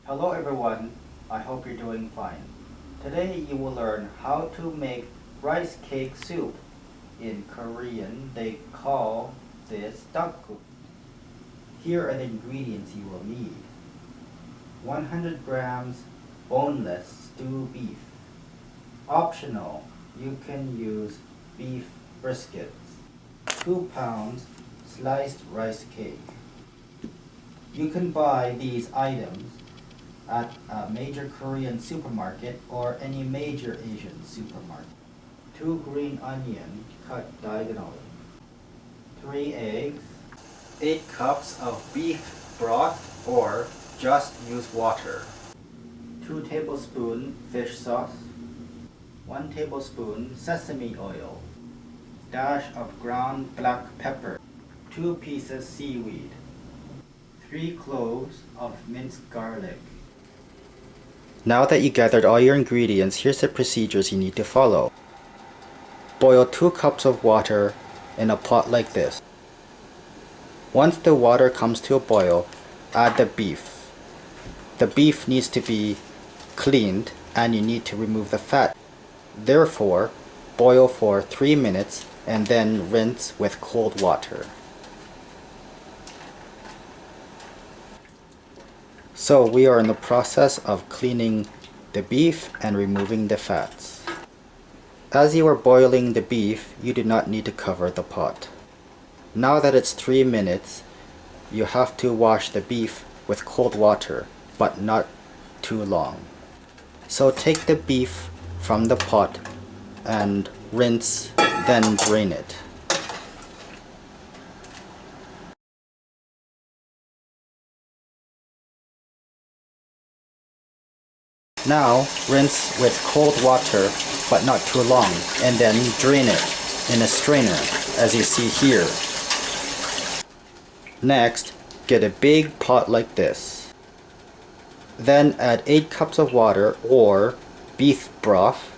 Hello everyone, I hope you're doing fine. Today you will learn how to make rice cake soup. In Korean, they call this Duk Guk. Here are the ingredients you will need. 100 grams boneless stew beef. Optional, you can use beef briskets. 2 pounds sliced rice cake. You can buy these items at a major Korean supermarket or any major Asian supermarket. 2 green onions cut diagonally. 3 eggs. 8 cups of beef broth or just use water. 2 tablespoons fish sauce. 1 tablespoon sesame oil. Dash of ground black pepper. 2 pieces seaweed. 3 cloves of minced garlic. Now that you gathered all your ingredients, here's the procedures you need to follow. Boil 2 cups of water in a pot like this. Once the water comes to a boil, add the beef. The beef needs to be cleaned and you need to remove the fat. Therefore, boil for 3 minutes and then rinse with cold water. So we are in the process of cleaning the beef and removing the fats. As you are boiling the beef, you do not need to cover the pot. Now that it's 3 minutes, you have to wash the beef with cold water, but not too long. So take the beef from the pot and rinse, then drain it. Now, rinse with cold water, but not too long, and then drain it in a strainer, as you see here. Next, get a big pot like this. Then add 8 cups of water or beef broth,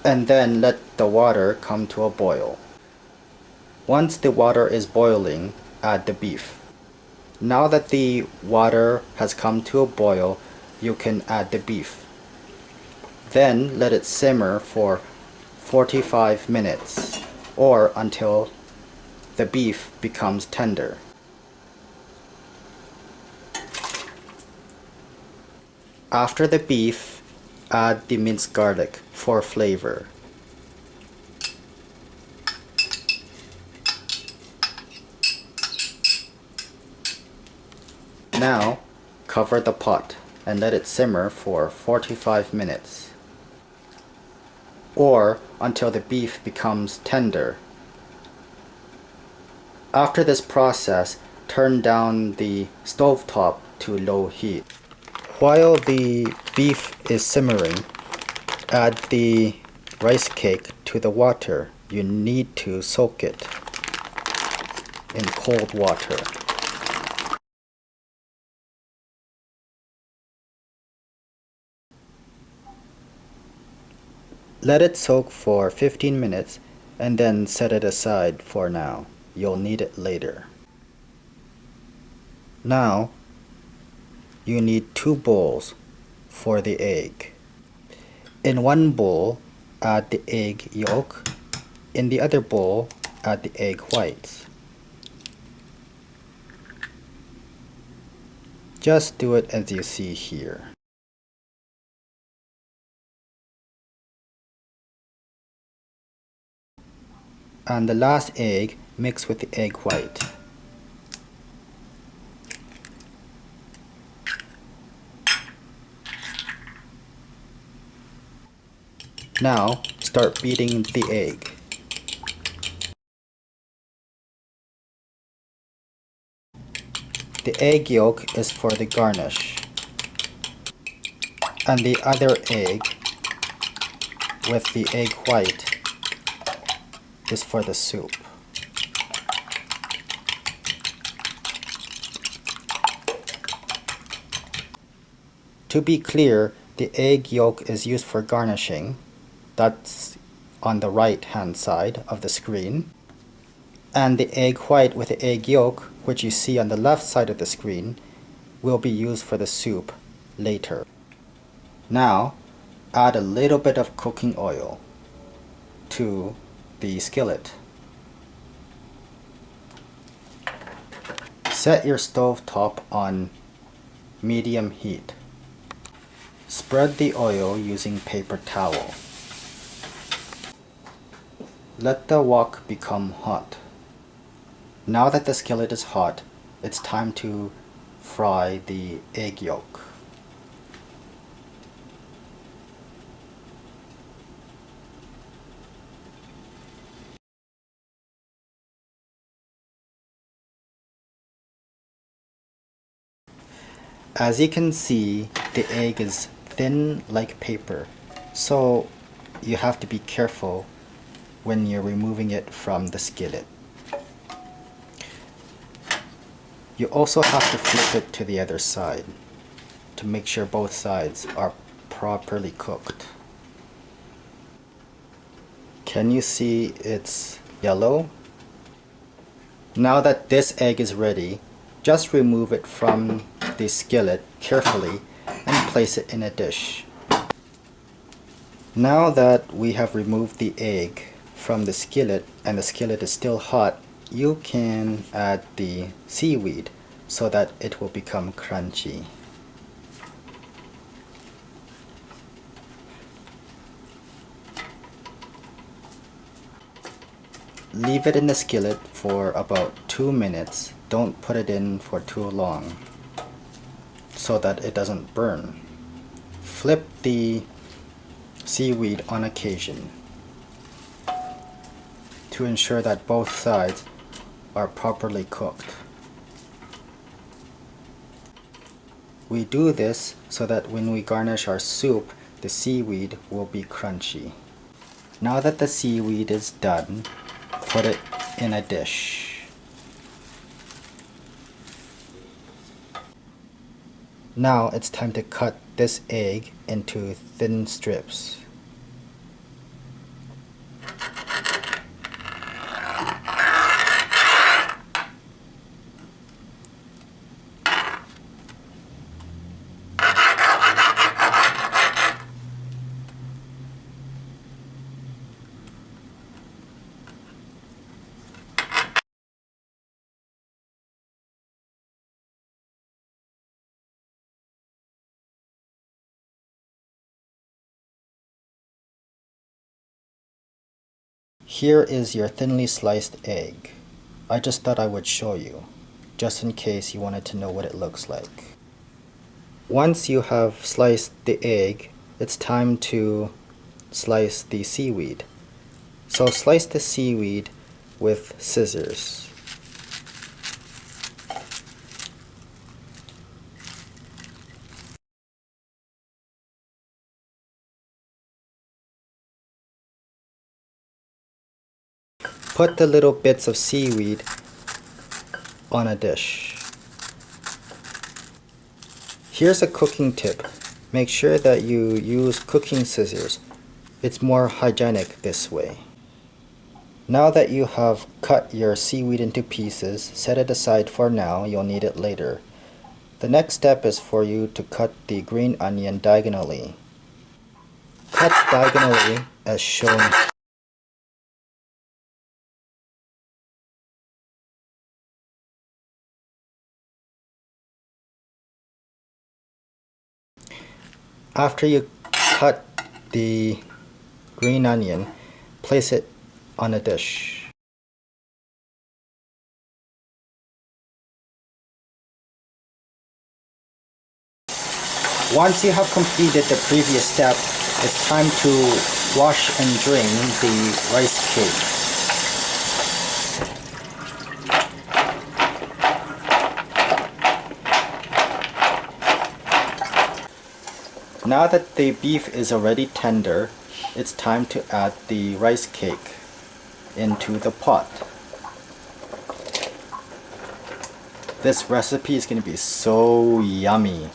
and then let the water come to a boil. Once the water is boiling, add the beef. Now that the water has come to a boil, you can add the beef. Then let it simmer for 45 minutes or until the beef becomes tender. After the beef, add the minced garlic for flavor. Now, cover the pot and let it simmer for 45 minutes or until the beef becomes tender. After this process, turn down the stovetop to low heat. While the beef is simmering, add the rice cake to the water. You need to soak it in cold water. Let it soak for 15 minutes and then set it aside for now. You'll need it later. Now, you need 2 bowls for the egg. In one bowl, add the egg yolk. In the other bowl, add the egg whites. Just do it as you see here. And the last egg, mix with the egg white. Now, start beating the egg. The egg yolk is for the garnish, and the other egg with the egg white is for the soup. To be clear, the egg yolk is used for garnishing. That's on the right hand side of the screen. And the egg white with the egg yolk, which you see on the left side of the screen, will be used for the soup later. Now, add a little bit of cooking oil to the skillet. Set your stove top on medium heat. Spread the oil using paper towel. Let the wok become hot. Now that the skillet is hot, it's time to fry the egg yolk. As you can see, the egg is thin like paper, so you have to be careful when you're removing it from the skillet. You also have to flip it to the other side to make sure both sides are properly cooked. Can you see it's yellow? Now that this egg is ready, just remove it from the skillet carefully and place it in a dish. Now that we have removed the egg from the skillet and the skillet is still hot, you can add the seaweed so that it will become crunchy. Leave it in the skillet for about 2 minutes. Don't put it in for too long so that it doesn't burn. Flip the seaweed on occasion to ensure that both sides are properly cooked. We do this so that when we garnish our soup, the seaweed will be crunchy. Now that the seaweed is done, put it in a dish. Now it's time to cut this egg into thin strips. Here is your thinly sliced egg. I just thought I would show you, just in case you wanted to know what it looks like. Once you have sliced the egg, it's time to slice the seaweed. So slice the seaweed with scissors. Put the little bits of seaweed on a dish. Here's a cooking tip. Make sure that you use cooking scissors. It's more hygienic this way. Now that you have cut your seaweed into pieces, set it aside for now. You'll need it later. The next step is for you to cut the green onion diagonally. Cut diagonally as shown. After you cut the green onion, place it on a dish. Once you have completed the previous step, it's time to wash and drain the rice cake. Now that the beef is already tender, it's time to add the rice cake into the pot. This recipe is going to be so yummy.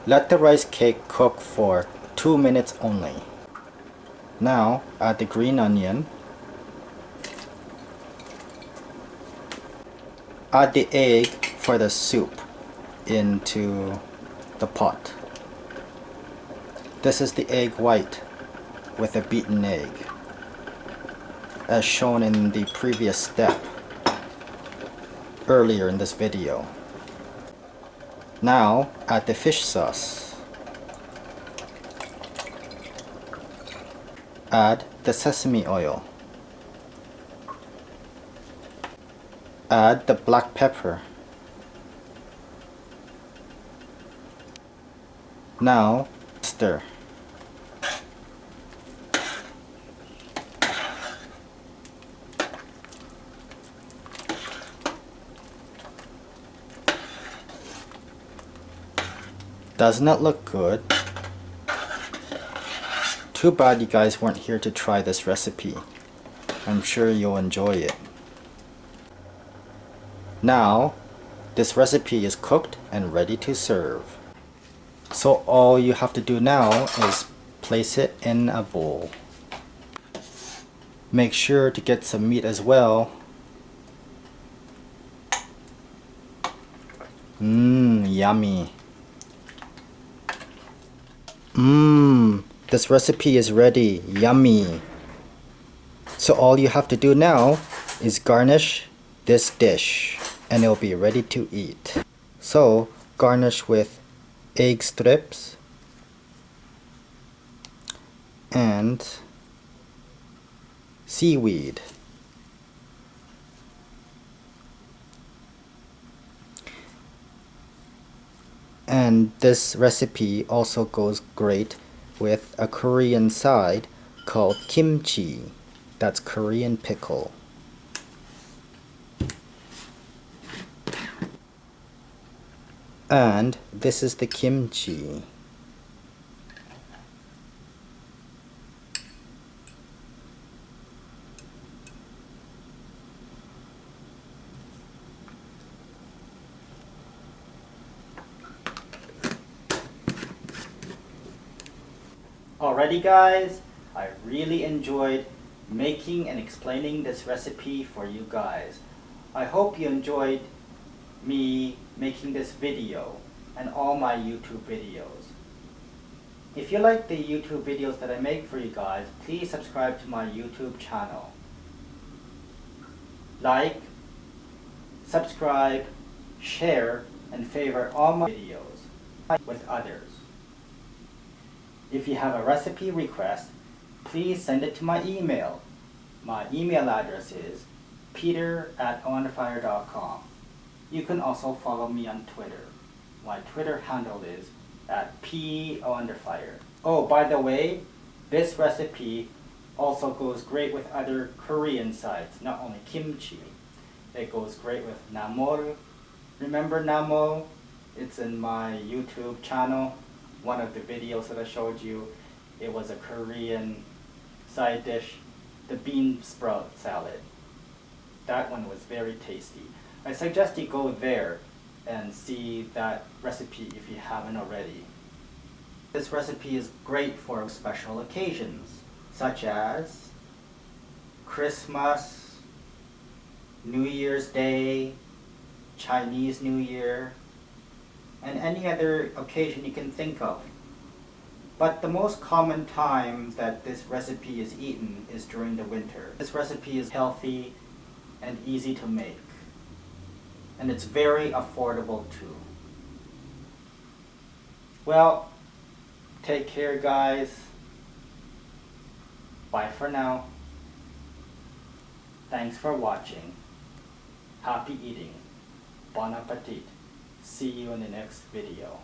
Let the rice cake cook for 2 minutes only. Now add the green onion. Add the egg for the soup into the pot. This is the egg white with a beaten egg, as shown in the previous step earlier in this video. Now add the fish sauce. Add the sesame oil. Add the black pepper. Now stir. Doesn't it look good? Too bad you guys weren't here to try this recipe. I'm sure you'll enjoy it. Now, this recipe is cooked and ready to serve. So all you have to do now is place it in a bowl. Make sure to get some meat as well. Yummy. This recipe is ready. Yummy. So all you have to do now is garnish this dish and it'll be ready to eat. So garnish with egg strips and seaweed. And this recipe also goes great with a Korean side called kimchi. That's Korean pickle. And this is the kimchi. Alrighty guys, I really enjoyed making and explaining this recipe for you guys. I hope you enjoyed me making this video and all my YouTube videos. If you like the YouTube videos that I make for you guys, please subscribe to my YouTube channel. Like, subscribe, share, and favorite all my videos with others. If you have a recipe request, please send it to my email. My email address is peter@onfire.com. You can also follow me on Twitter. My Twitter handle is @ponderfire. Oh, by the way, this recipe also goes great with other Korean sides, not only kimchi. It goes great with namol. Remember namol? It's in my YouTube channel. One of the videos that I showed you, it was a Korean side dish, the bean sprout salad. That one was very tasty. I suggest you go there and see that recipe if you haven't already. This recipe is great for special occasions, such as Christmas, New Year's Day, Chinese New Year, and any other occasion you can think of. But the most common time that this recipe is eaten is during the winter. This recipe is healthy and easy to make. And it's very affordable too. Well, take care guys. Bye for now. Thanks for watching. Happy eating. Bon appetit. See you in the next video.